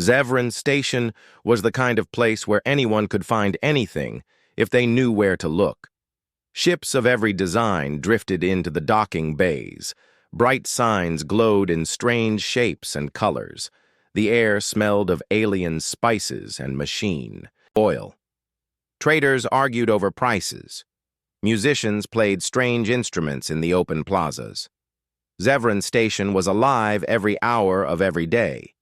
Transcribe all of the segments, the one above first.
Zevran Station was the kind of place where anyone could find anything if they knew where to look. Ships of every design drifted into the docking bays. Bright signs glowed in strange shapes and colors. The air smelled of alien spices and machine oil. Traders argued over prices. Musicians played strange instruments in the open plazas. Zevran Station was alive every hour of every day.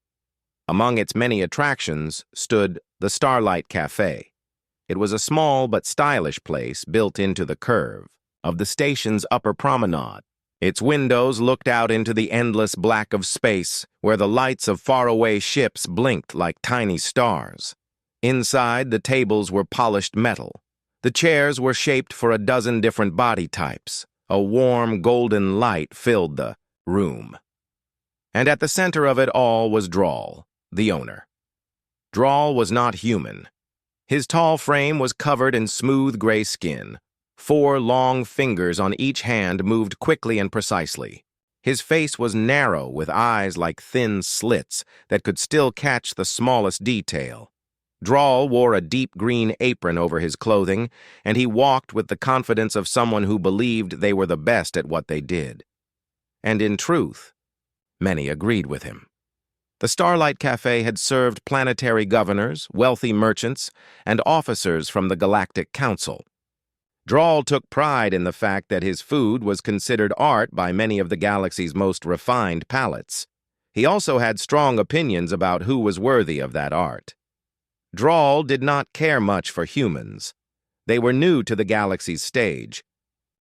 Among its many attractions stood the Starlight Cafe. It was a small but stylish place built into the curve of the station's upper promenade. Its windows looked out into the endless black of space, where the lights of faraway ships blinked like tiny stars. Inside, the tables were polished metal. The chairs were shaped for a dozen different body types. A warm, golden light filled the room. And at the center of it all was Drawl, the owner. Drawl was not human. His tall frame was covered in smooth gray skin. 4 long fingers on each hand moved quickly and precisely. His face was narrow, with eyes like thin slits that could still catch the smallest detail. Drawl wore a deep green apron over his clothing, and he walked with the confidence of someone who believed they were the best at what they did. And in truth, many agreed with him. The Starlight Cafe had served planetary governors, wealthy merchants, and officers from the Galactic Council. Drawl took pride in the fact that his food was considered art by many of the galaxy's most refined palates. He also had strong opinions about who was worthy of that art. Drawl did not care much for humans. They were new to the galaxy's stage.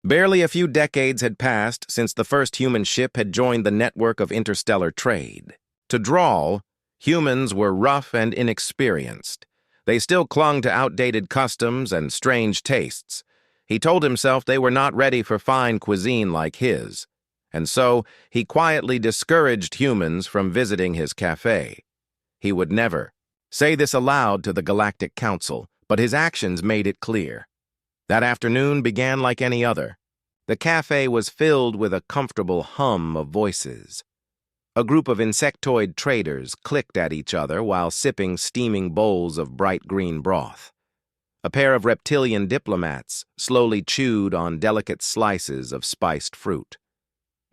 Barely a few decades had passed since the first human ship had joined the network of interstellar trade. To Drawl, humans were rough and inexperienced. They still clung to outdated customs and strange tastes. He told himself they were not ready for fine cuisine like his, and so he quietly discouraged humans from visiting his cafe. He would never say this aloud to the Galactic Council, but his actions made it clear. That afternoon began like any other. The cafe was filled with a comfortable hum of voices. A group of insectoid traders clicked at each other while sipping steaming bowls of bright green broth. A pair of reptilian diplomats slowly chewed on delicate slices of spiced fruit.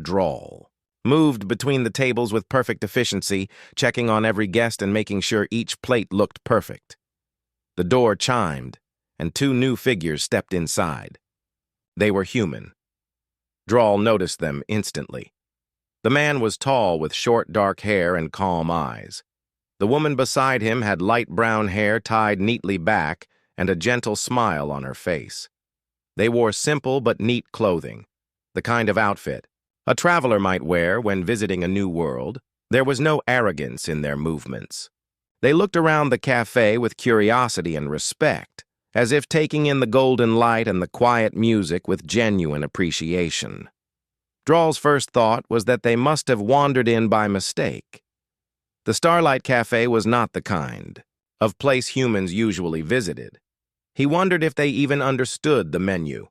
Drawl moved between the tables with perfect efficiency, checking on every guest and making sure each plate looked perfect. The door chimed, and 2 new figures stepped inside. They were human. Drawl noticed them instantly. The man was tall with short dark hair and calm eyes. The woman beside him had light brown hair tied neatly back and a gentle smile on her face. They wore simple but neat clothing, the kind of outfit a traveler might wear when visiting a new world. There was no arrogance in their movements. They looked around the cafe with curiosity and respect, as if taking in the golden light and the quiet music with genuine appreciation. Drawl's first thought was that they must have wandered in by mistake. The Starlight Cafe was not the kind of place humans usually visited. He wondered if they even understood the menu.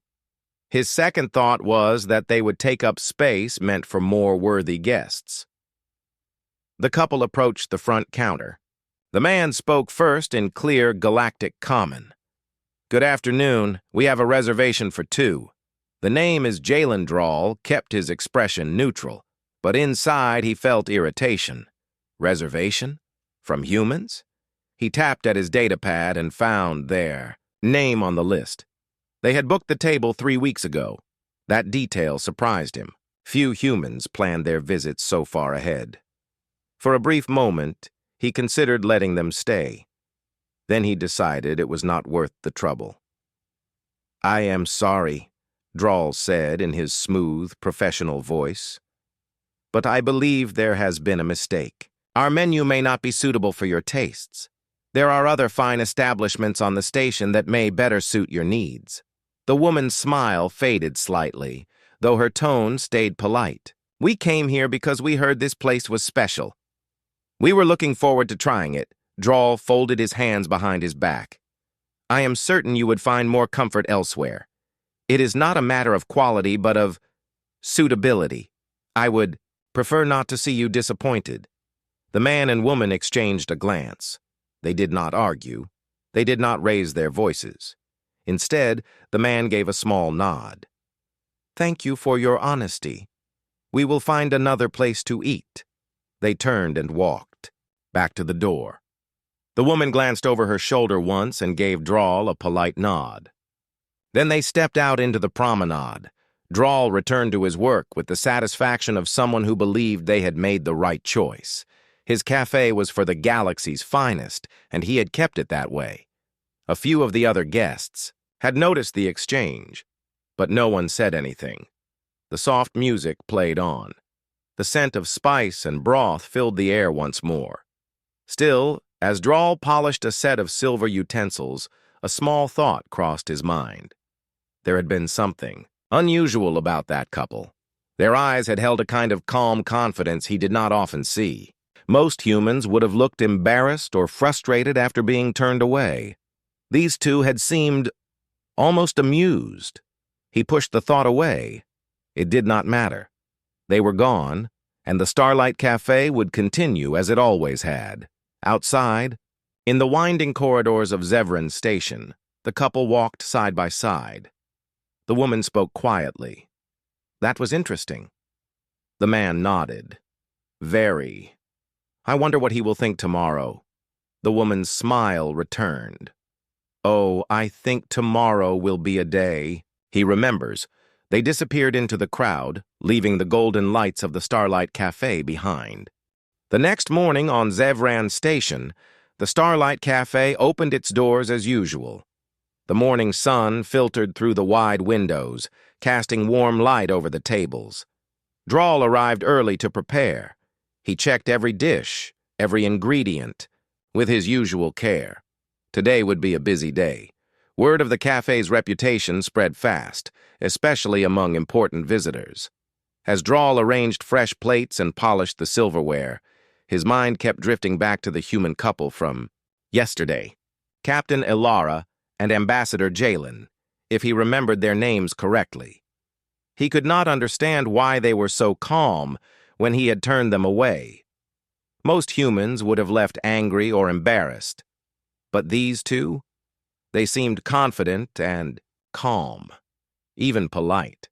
His second thought was that they would take up space meant for more worthy guests. The couple approached the front counter. The man spoke first in clear galactic common. "Good afternoon. We have a reservation for 2. The name is Jalen." Drawl kept his expression neutral, but inside he felt irritation. Reservation? From humans? He tapped at his datapad and found their name on the list. They had booked the table 3 weeks ago. That detail surprised him. Few humans planned their visits so far ahead. For a brief moment, he considered letting them stay. Then he decided it was not worth the trouble. "I am sorry," Drawl said in his smooth, professional voice, "but I believe there has been a mistake. Our menu may not be suitable for your tastes. There are other fine establishments on the station that may better suit your needs." The woman's smile faded slightly, though her tone stayed polite. "We came here because we heard this place was special. We were looking forward to trying it." Drawl folded his hands behind his back. "I am certain you would find more comfort elsewhere. It is not a matter of quality, but of suitability. I would prefer not to see you disappointed." The man and woman exchanged a glance. They did not argue. They did not raise their voices. Instead, the man gave a small nod. "Thank you for your honesty. We will find another place to eat." They turned and walked back to the door. The woman glanced over her shoulder once and gave Drawl a polite nod. Then they stepped out into the promenade. Drawl returned to his work with the satisfaction of someone who believed they had made the right choice. His cafe was for the galaxy's finest, and he had kept it that way. A few of the other guests had noticed the exchange, but no one said anything. The soft music played on. The scent of spice and broth filled the air once more. Still, as Drawl polished a set of silver utensils, a small thought crossed his mind. There had been something unusual about that couple. Their eyes had held a kind of calm confidence he did not often see. Most humans would have looked embarrassed or frustrated after being turned away. These two had seemed almost amused. He pushed the thought away. It did not matter. They were gone, and the Starlight Cafe would continue as it always had. Outside, in the winding corridors of Zevran Station, the couple walked side by side. The woman spoke quietly. "That was interesting." The man nodded. "Very. I wonder what he will think tomorrow." The woman's smile returned. "Oh, I think tomorrow will be a day he remembers." They disappeared into the crowd, leaving the golden lights of the Starlight Cafe behind. The next morning on Zevran Station, the Starlight Cafe opened its doors as usual. The morning sun filtered through the wide windows, casting warm light over the tables. Drawl arrived early to prepare. He checked every dish, every ingredient, with his usual care. Today would be a busy day. Word of the cafe's reputation spread fast, especially among important visitors. As Drawl arranged fresh plates and polished the silverware, his mind kept drifting back to the human couple from yesterday. Captain Ilara and Ambassador Jalen, if he remembered their names correctly. He could not understand why they were so calm when he had turned them away. Most humans would have left angry or embarrassed. But these two? They seemed confident and calm, even polite.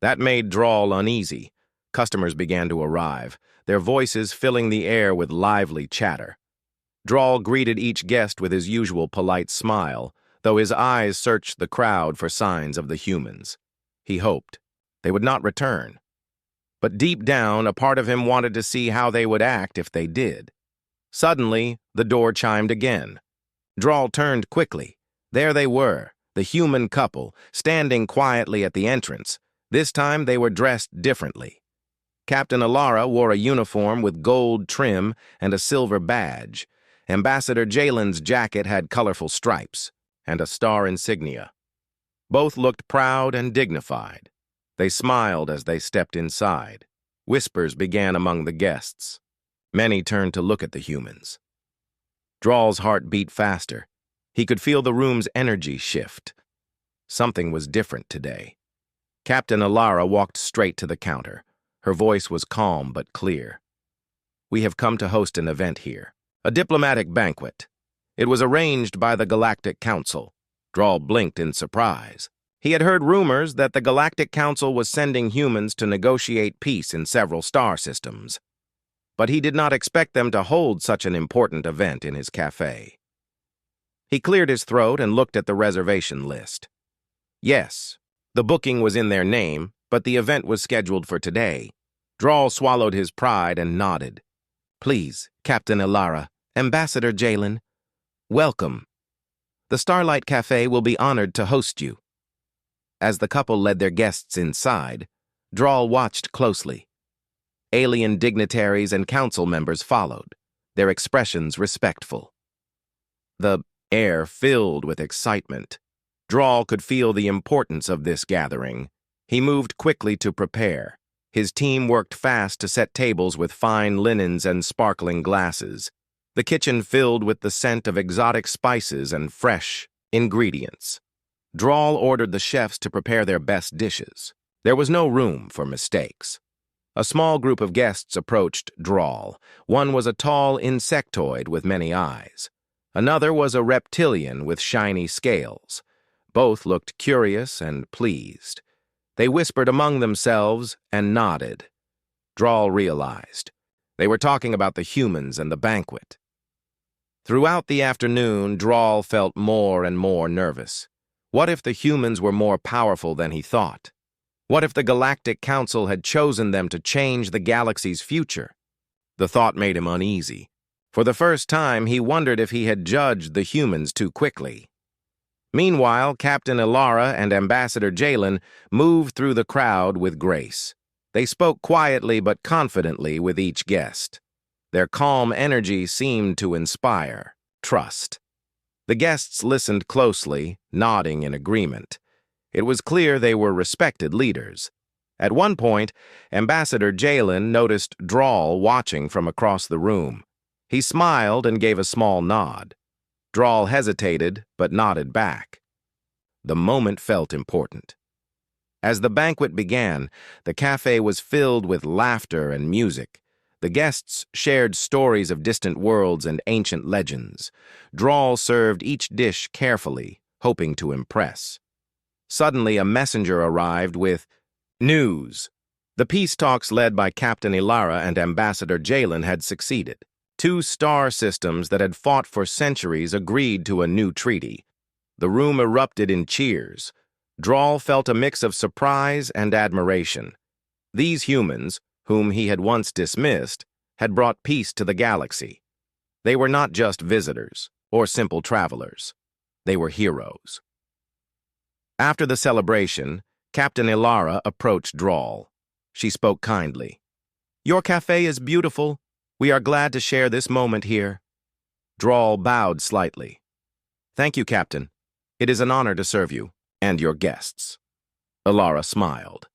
That made Drawl uneasy. Customers began to arrive, their voices filling the air with lively chatter. Drawl greeted each guest with his usual polite smile, though his eyes searched the crowd for signs of the humans. He hoped they would not return. But deep down, a part of him wanted to see how they would act if they did. Suddenly, the door chimed again. Drawl turned quickly. There they were, the human couple, standing quietly at the entrance. This time they were dressed differently. Captain Ilara wore a uniform with gold trim and a silver badge. Ambassador Jalen's jacket had colorful stripes and a star insignia. Both looked proud and dignified. They smiled as they stepped inside. Whispers began among the guests. Many turned to look at the humans. Drawl's heart beat faster. He could feel the room's energy shift. Something was different today. Captain Ilara walked straight to the counter. Her voice was calm but clear. "We have come to host an event here, a diplomatic banquet. It was arranged by the Galactic Council." Drawl blinked in surprise. He had heard rumors that the Galactic Council was sending humans to negotiate peace in several star systems. But he did not expect them to hold such an important event in his cafe. He cleared his throat and looked at the reservation list. Yes, the booking was in their name, but the event was scheduled for today. Drawl swallowed his pride and nodded. "Please, Captain Ilara, Ambassador Jalen, welcome. The Starlight Cafe will be honored to host you." As the couple led their guests inside, Drawl watched closely. Alien dignitaries and council members followed, their expressions respectful. The air filled with excitement. Drawl could feel the importance of this gathering. He moved quickly to prepare. His team worked fast to set tables with fine linens and sparkling glasses. The kitchen filled with the scent of exotic spices and fresh ingredients. Drawl ordered the chefs to prepare their best dishes. There was no room for mistakes. A small group of guests approached Drawl. One was a tall insectoid with many eyes. Another was a reptilian with shiny scales. Both looked curious and pleased. They whispered among themselves and nodded. Drawl realized. They were talking about the humans and the banquet. Throughout the afternoon, Drawl felt more and more nervous. What if the humans were more powerful than he thought? What if the Galactic Council had chosen them to change the galaxy's future? The thought made him uneasy. For the first time, he wondered if he had judged the humans too quickly. Meanwhile, Captain Ilara and Ambassador Jalen moved through the crowd with grace. They spoke quietly but confidently with each guest. Their calm energy seemed to inspire trust. The guests listened closely, nodding in agreement. It was clear they were respected leaders. At one point, Ambassador Jalen noticed Drawl watching from across the room. He smiled and gave a small nod. Drawl hesitated, but nodded back. The moment felt important. As the banquet began, the cafe was filled with laughter and music. The guests shared stories of distant worlds and ancient legends. Drawl served each dish carefully, hoping to impress. Suddenly, a messenger arrived with news. The peace talks led by Captain Ilara and Ambassador Jalen had succeeded. Two star systems that had fought for centuries agreed to a new treaty. The room erupted in cheers. Drawl felt a mix of surprise and admiration. These humans, whom he had once dismissed, had brought peace to the galaxy. They were not just visitors or simple travelers. They were heroes. After the celebration, Captain Ilara approached Drawl. She spoke kindly. "Your cafe is beautiful. We are glad to share this moment here." Drawl bowed slightly. "Thank you, Captain. It is an honor to serve you and your guests." Ilara smiled.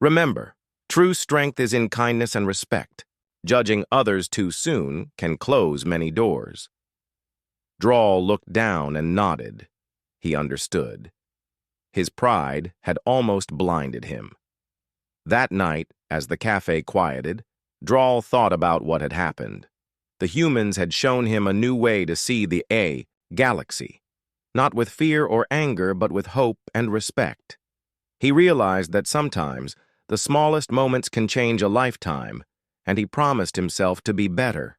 "Remember, true strength is in kindness and respect. Judging others too soon can close many doors." Drawl looked down and nodded. He understood. His pride had almost blinded him. That night, as the cafe quieted, Drawl thought about what had happened. The humans had shown him a new way to see the galaxy, not with fear or anger, but with hope and respect. He realized that sometimes the smallest moments can change a lifetime, and he promised himself to be better.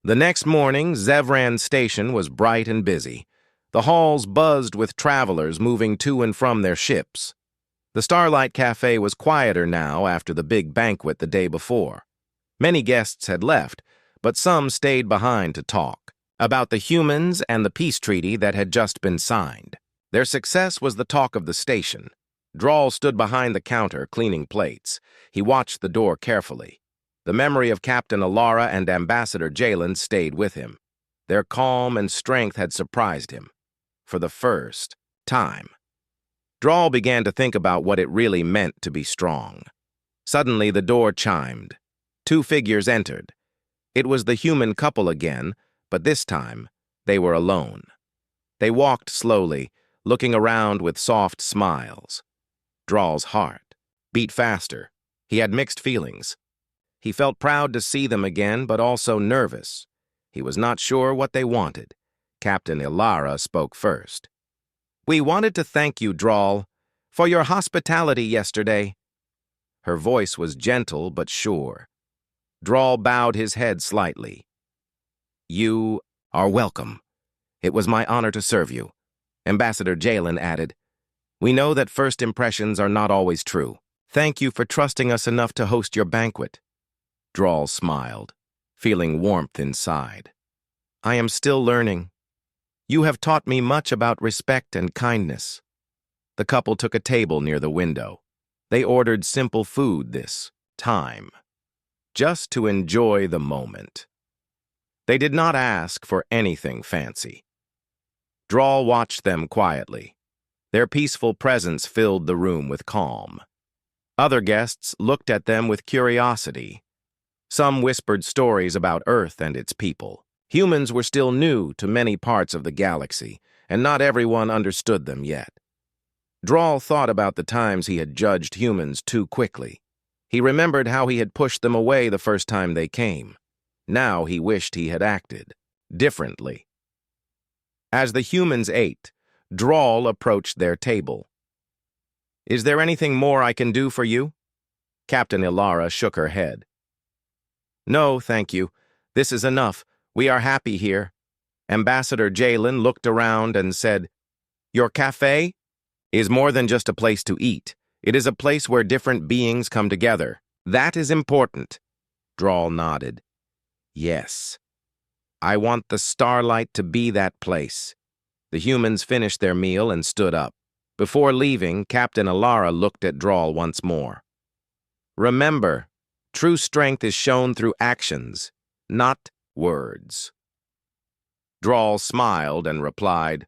The next morning, Zevran Station was bright and busy. The halls buzzed with travelers moving to and from their ships. The Starlight Cafe was quieter now after the big banquet the day before. Many guests had left, but some stayed behind to talk about the humans and the peace treaty that had just been signed. Their success was the talk of the station. Drawl stood behind the counter, cleaning plates. He watched the door carefully. The memory of Captain Ilara and Ambassador Jalen stayed with him. Their calm and strength had surprised him. For the first time. Drawl began to think about what it really meant to be strong. Suddenly, the door chimed. Two figures entered. It was the human couple again, but this time, they were alone. They walked slowly, looking around with soft smiles. Drawl's heart beat faster. He had mixed feelings. He felt proud to see them again, but also nervous. He was not sure what they wanted. Captain Ilara spoke first. "We wanted to thank you, Drawl, for your hospitality yesterday." Her voice was gentle but sure. Drawl bowed his head slightly. "You are welcome. It was my honor to serve you." Ambassador Jalen added, "We know that first impressions are not always true. Thank you for trusting us enough to host your banquet." Drawl smiled, feeling warmth inside. "I am still learning. You have taught me much about respect and kindness." The couple took a table near the window. They ordered simple food this time, just to enjoy the moment. They did not ask for anything fancy. Drawl watched them quietly. Their peaceful presence filled the room with calm. Other guests looked at them with curiosity. Some whispered stories about Earth and its people. Humans were still new to many parts of the galaxy, and not everyone understood them yet. Drawl thought about the times he had judged humans too quickly. He remembered how he had pushed them away the first time they came. Now he wished he had acted differently. As the humans ate, Drawl approached their table. "Is there anything more I can do for you?" Captain Ilara shook her head. "No, thank you. This is enough. We are happy here." Ambassador Jalen looked around and said, "Your cafe is more than just a place to eat. It is a place where different beings come together. That is important." Drawl nodded. "Yes. I want the Starlight to be that place." The humans finished their meal and stood up. Before leaving, Captain Ilara looked at Drawl once more. "Remember, true strength is shown through actions, not words." Drawl smiled and replied,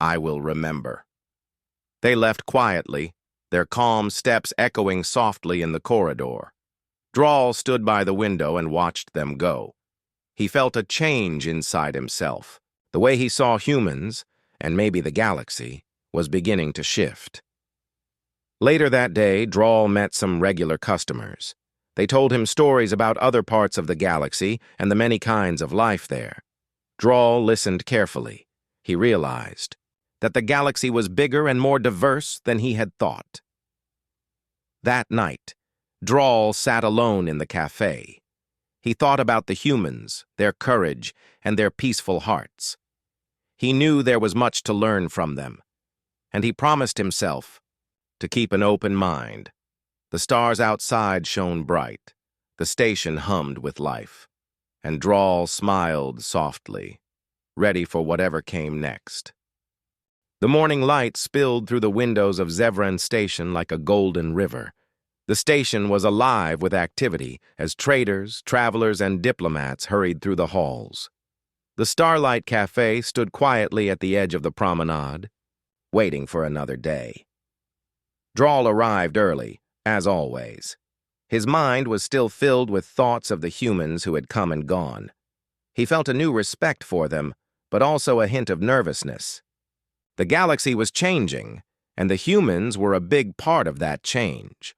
"I will remember." They left quietly, their calm steps echoing softly in the corridor. Drawl stood by the window and watched them go. He felt a change inside himself. The way he saw humans, and maybe the galaxy, was beginning to shift. Later that day, Drawl met some regular customers. They told him stories about other parts of the galaxy and the many kinds of life there. Drawl listened carefully. He realized that the galaxy was bigger and more diverse than he had thought. That night, Drawl sat alone in the cafe. He thought about the humans, their courage, and their peaceful hearts. He knew there was much to learn from them, and he promised himself to keep an open mind. The stars outside shone bright. The station hummed with life, and Drawl smiled softly, ready for whatever came next. The morning light spilled through the windows of Zevran Station like a golden river. The station was alive with activity as traders, travelers, and diplomats hurried through the halls. The Starlight Cafe stood quietly at the edge of the promenade, waiting for another day. Drawl arrived early, as always. His mind was still filled with thoughts of the humans who had come and gone. He felt a new respect for them, but also a hint of nervousness. The galaxy was changing, and the humans were a big part of that change.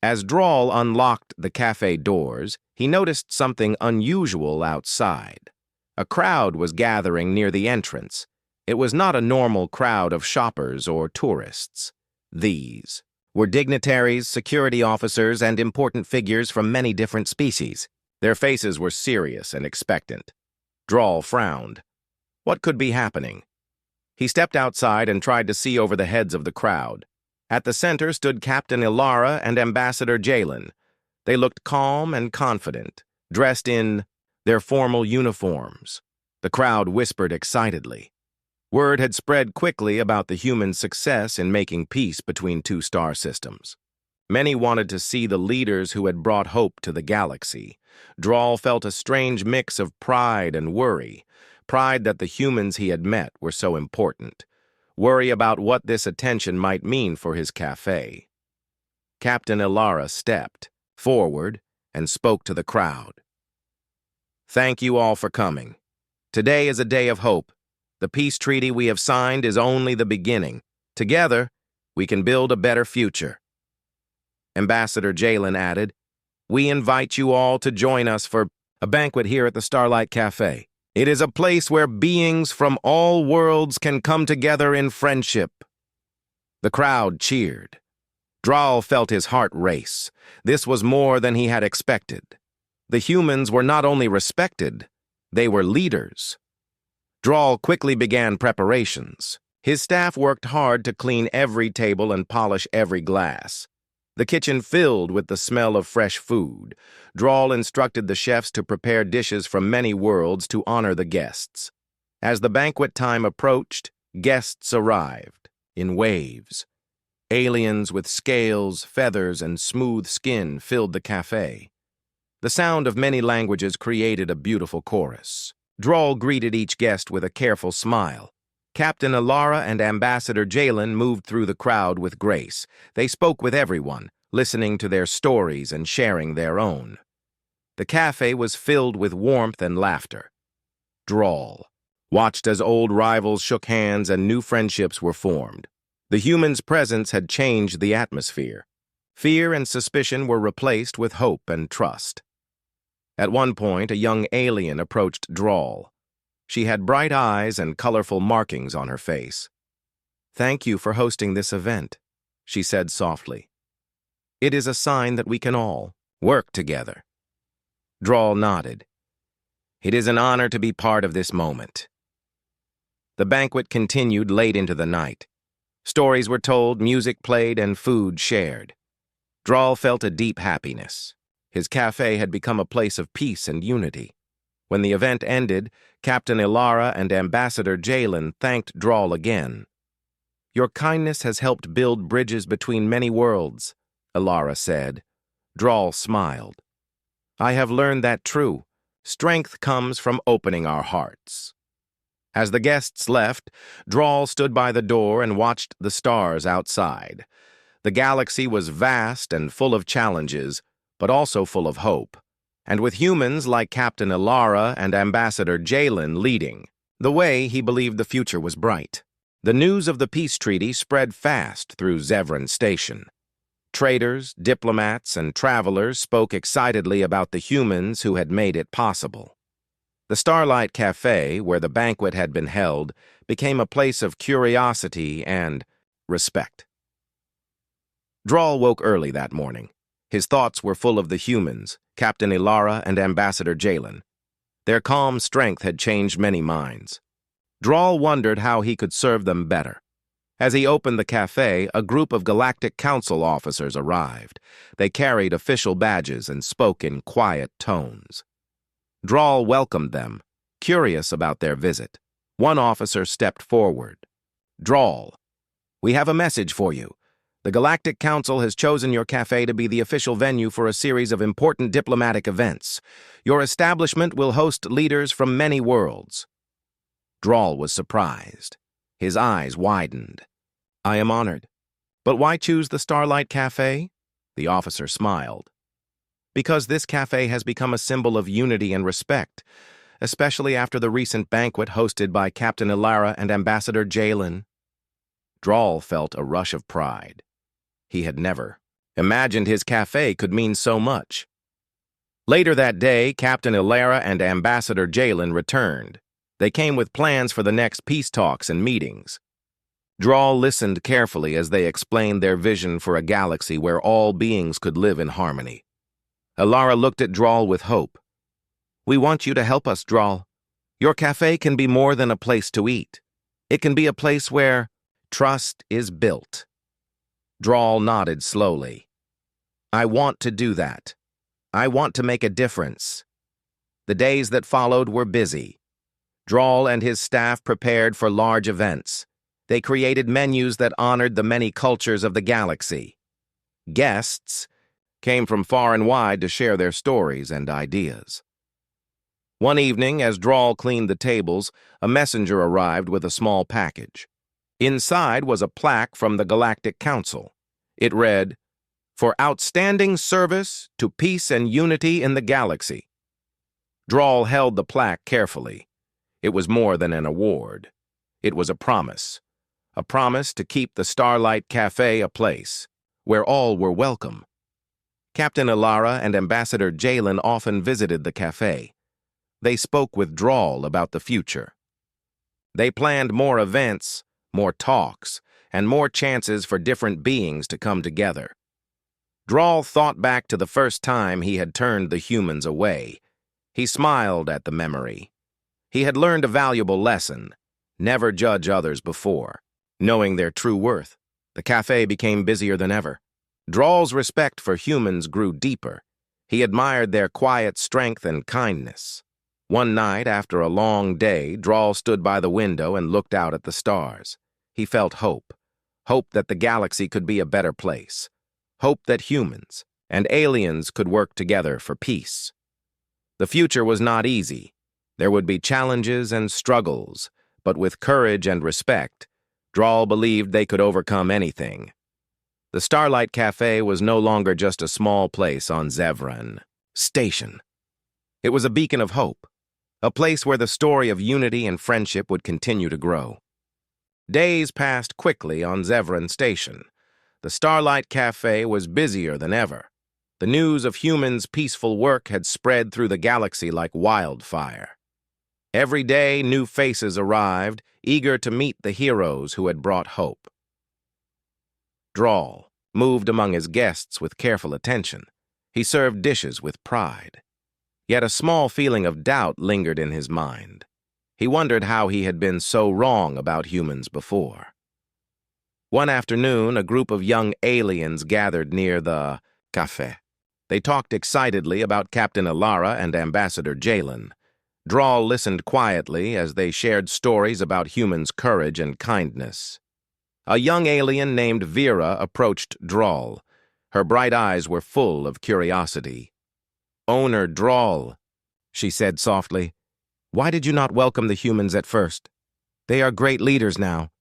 As Drawl unlocked the cafe doors, he noticed something unusual outside. A crowd was gathering near the entrance. It was not a normal crowd of shoppers or tourists. These were dignitaries, security officers, and important figures from many different species. Their faces were serious and expectant. Drawl frowned. What could be happening? He stepped outside and tried to see over the heads of the crowd. At the center stood Captain Ilara and Ambassador Jalen. They looked calm and confident, dressed in their formal uniforms. The crowd whispered excitedly. Word had spread quickly about the human success in making peace between two star systems. Many wanted to see the leaders who had brought hope to the galaxy. Drawl felt a strange mix of pride and worry. Pride that the humans he had met were so important. Worry about what this attention might mean for his cafe. Captain Ilara stepped forward and spoke to the crowd. "Thank you all for coming. Today is a day of hope. The peace treaty we have signed is only the beginning. Together, we can build a better future." Ambassador Jalen added, "We invite you all to join us for a banquet here at the Starlight Cafe. It is a place where beings from all worlds can come together in friendship." The crowd cheered. Drawl felt his heart race. This was more than he had expected. The humans were not only respected, they were leaders. Drawl quickly began preparations. His staff worked hard to clean every table and polish every glass. The kitchen filled with the smell of fresh food. Drawl instructed the chefs to prepare dishes from many worlds to honor the guests. As the banquet time approached, guests arrived in waves. Aliens with scales, feathers, and smooth skin filled the cafe. The sound of many languages created a beautiful chorus. Drawl greeted each guest with a careful smile. Captain Ilara and Ambassador Jalen moved through the crowd with grace. They spoke with everyone, listening to their stories and sharing their own. The cafe was filled with warmth and laughter. Drawl watched as old rivals shook hands and new friendships were formed. The humans' presence had changed the atmosphere. Fear and suspicion were replaced with hope and trust. At one point, a young alien approached Drawl. She had bright eyes and colorful markings on her face. "Thank you for hosting this event," she said softly. "It is a sign that we can all work together." Drawl nodded. "It is an honor to be part of this moment." The banquet continued late into the night. Stories were told, music played, and food shared. Drawl felt a deep happiness. His cafe had become a place of peace and unity. When the event ended, Captain Ilara and Ambassador Jalen thanked Drawl again. "Your kindness has helped build bridges between many worlds," Ilara said. Drawl smiled. "I have learned that true strength comes from opening our hearts." As the guests left, Drawl stood by the door and watched the stars outside. The galaxy was vast and full of challenges, but also full of hope. And with humans like Captain Ilara and Ambassador Jalen leading the way, he believed the future was bright. The news of the peace treaty spread fast through Zevran Station. Traders, diplomats, and travelers spoke excitedly about the humans who had made it possible. The Starlight Cafe, where the banquet had been held, became a place of curiosity and respect. Drawl woke early that morning. His thoughts were full of the humans, Captain Ilara and Ambassador Jalen. Their calm strength had changed many minds. Drawl wondered how he could serve them better. As he opened the cafe, a group of Galactic Council officers arrived. They carried official badges and spoke in quiet tones. Drawl welcomed them, curious about their visit. One officer stepped forward. "Drawl, we have a message for you. The Galactic Council has chosen your cafe to be the official venue for a series of important diplomatic events. Your establishment will host leaders from many worlds." Drawl was surprised. His eyes widened. "I am honored. But why choose the Starlight Cafe?" The officer smiled. "Because this cafe has become a symbol of unity and respect, especially after the recent banquet hosted by Captain Ilara and Ambassador Jalen." Drawl felt a rush of pride. He had never imagined his cafe could mean so much. Later that day, Captain Ilara and Ambassador Jalen returned. They came with plans for the next peace talks and meetings. Drawl listened carefully as they explained their vision for a galaxy where all beings could live in harmony. Ilara looked at Drawl with hope. "We want you to help us, Drawl. Your cafe can be more than a place to eat. It can be a place where trust is built." Drawl nodded slowly. "I want to do that. I want to make a difference." The days that followed were busy. Drawl and his staff prepared for large events. They created menus that honored the many cultures of the galaxy. Guests came from far and wide to share their stories and ideas. One evening, as Drawl cleaned the tables, a messenger arrived with a small package. Inside was a plaque from the Galactic Council. It read, "For outstanding service to peace and unity in the galaxy." Drawl held the plaque carefully. It was more than an award. It was a promise to keep the Starlight Cafe a place where all were welcome. Captain Ilara and Ambassador Jalen often visited the cafe. They spoke with Drawl about the future. They planned more events, more talks, and more chances for different beings to come together. Drawl thought back to the first time he had turned the humans away. He smiled at the memory. He had learned a valuable lesson: never judge others before. Knowing their true worth, the cafe became busier than ever. Drawl's respect for humans grew deeper. He admired their quiet strength and kindness. One night, after a long day, Drawl stood by the window and looked out at the stars. He felt hope. Hope that the galaxy could be a better place. Hope that humans and aliens could work together for peace. The future was not easy. There would be challenges and struggles, but with courage and respect, Drawl believed they could overcome anything. The Starlight Cafe was no longer just a small place on Zevran Station. It was a beacon of hope, a place where the story of unity and friendship would continue to grow. Days passed quickly on Zevran Station. the Starlight Cafe was busier than ever. The news of humans' peaceful work had spread through the galaxy like wildfire. Every day, new faces arrived, eager to meet the heroes who had brought hope. Drawl moved among his guests with careful attention. He served dishes with pride. Yet a small feeling of doubt lingered in his mind. He wondered how he had been so wrong about humans before. One afternoon, a group of young aliens gathered near the cafe. They talked excitedly about Captain Alara and Ambassador Jalen. Drawl listened quietly as they shared stories about humans' courage and kindness. A young alien named Vera approached Drawl. Her bright eyes were full of curiosity. "Owner Drawl," she said softly, "why did you not welcome the humans at first? They are great leaders now."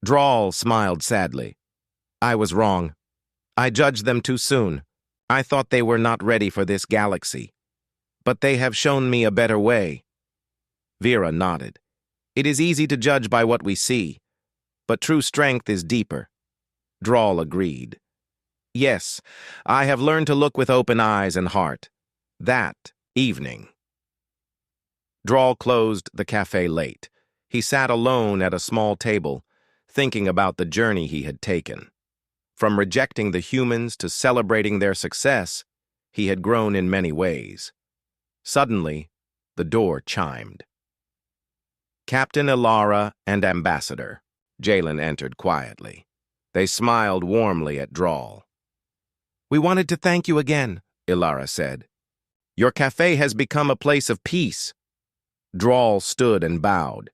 Drawl smiled sadly. "I was wrong. I judged them too soon. I thought they were not ready for this galaxy. But they have shown me a better way." Vera nodded. "It is easy to judge by what we see, but true strength is deeper." Drawl agreed. "Yes, I have learned to look with open eyes and heart." That evening, Drawl closed the cafe late. He sat alone at a small table, thinking about the journey he had taken. From rejecting the humans to celebrating their success, he had grown in many ways. Suddenly, the door chimed. Captain Alara and Ambassador Jalen entered quietly. They smiled warmly at Drawl. "We wanted to thank you again," Alara said. "Your cafe has become a place of peace." Drawl stood and bowed.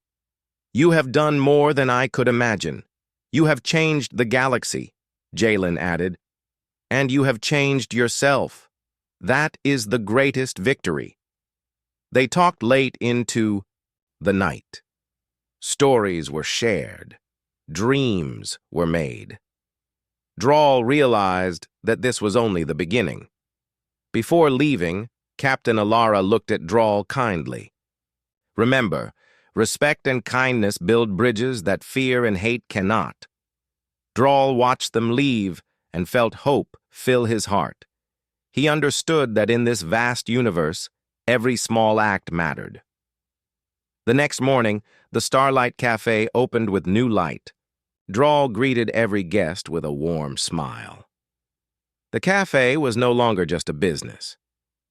"You have done more than I could imagine. You have changed the galaxy," Jalen added. "And you have changed yourself. That is the greatest victory." They talked late into the night. Stories were shared. Dreams were made. Drawl realized that this was only the beginning. Before leaving, Captain Alara looked at Drawl kindly. "Remember, respect and kindness build bridges that fear and hate cannot." Drawl watched them leave and felt hope fill his heart. He understood that in this vast universe, every small act mattered. The next morning, the Starlight Cafe opened with new light. Drawl greeted every guest with a warm smile. The cafe was no longer just a business.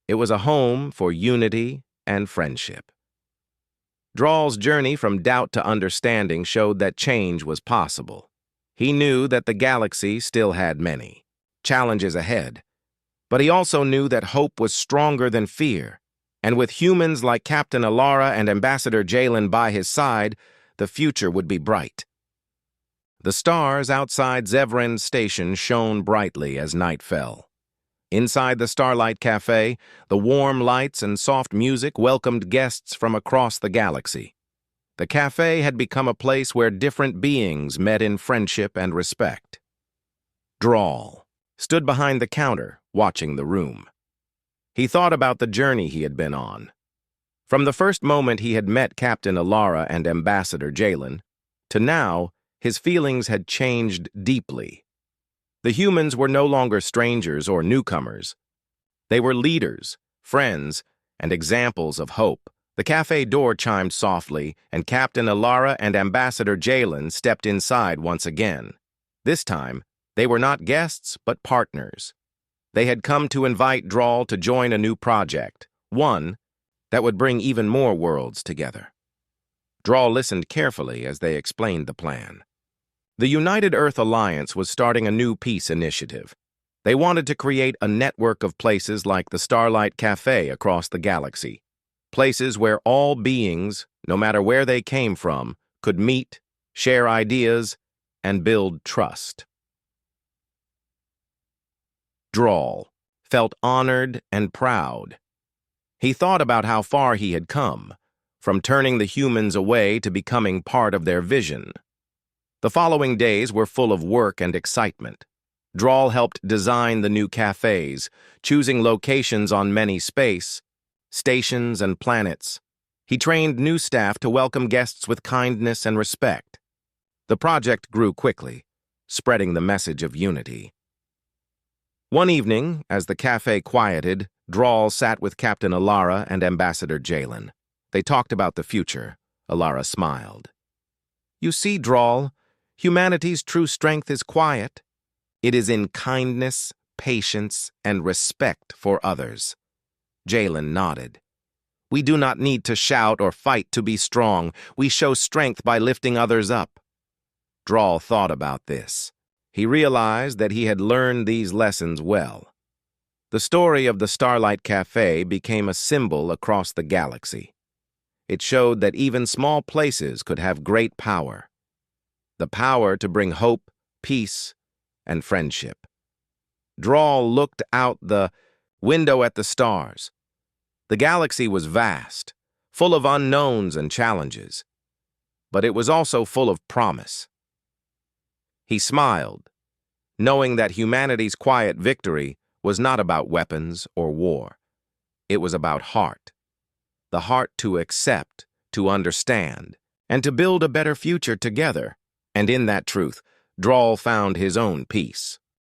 It was a home for unity and friendship. Drawl's journey from doubt to understanding showed that change was possible. He knew that the galaxy still had many challenges ahead, but he also knew that hope was stronger than fear, and with humans like Captain Alara and Ambassador Jalen by his side, the future would be bright. The stars outside Zevran's station shone brightly as night fell. Inside the Starlight Cafe, the warm lights and soft music welcomed guests from across the galaxy. The cafe had become a place where different beings met in friendship and respect. Drawl stood behind the counter, watching the room. He thought about the journey he had been on. From the first moment he had met Captain Alara and Ambassador Jalen, to now, his feelings had changed deeply. The humans were no longer strangers or newcomers. They were leaders, friends, and examples of hope. The cafe door chimed softly, and Captain Alara and Ambassador Jalen stepped inside once again. This time, they were not guests, but partners. They had come to invite Drawl to join a new project, one that would bring even more worlds together. Drawl listened carefully as they explained the plan. The United Earth Alliance was starting a new peace initiative. They wanted to create a network of places like the Starlight Cafe across the galaxy. Places where all beings, no matter where they came from, could meet, share ideas, and build trust. Drawl felt honored and proud. He thought about how far he had come, from turning the humans away to becoming part of their vision. The following days were full of work and excitement. Drawl helped design the new cafes, choosing locations on many stations and planets. He trained new staff to welcome guests with kindness and respect. The project grew quickly. spreading the message of unity. One evening, as the cafe quieted, Drawl sat with Captain Alara and Ambassador Jalen. They talked about the future. Alara smiled. "You see, Drawl, humanity's true strength is quiet. It is in kindness, patience, and respect for others." Jalen nodded. "We do not need to shout or fight to be strong. We show strength by lifting others up." Drawl thought about this. He realized that he had learned these lessons well. The story of the Starlight Cafe became a symbol across the galaxy. It showed that even small places could have great power. The power to bring hope, peace, and friendship. Drawl looked out the window at the stars. The galaxy was vast, full of unknowns and challenges, but it was also full of promise. He smiled, knowing that humanity's quiet victory was not about weapons or war. It was about heart. The heart to accept, to understand, and to build a better future together. And in that truth, Drawl found his own peace.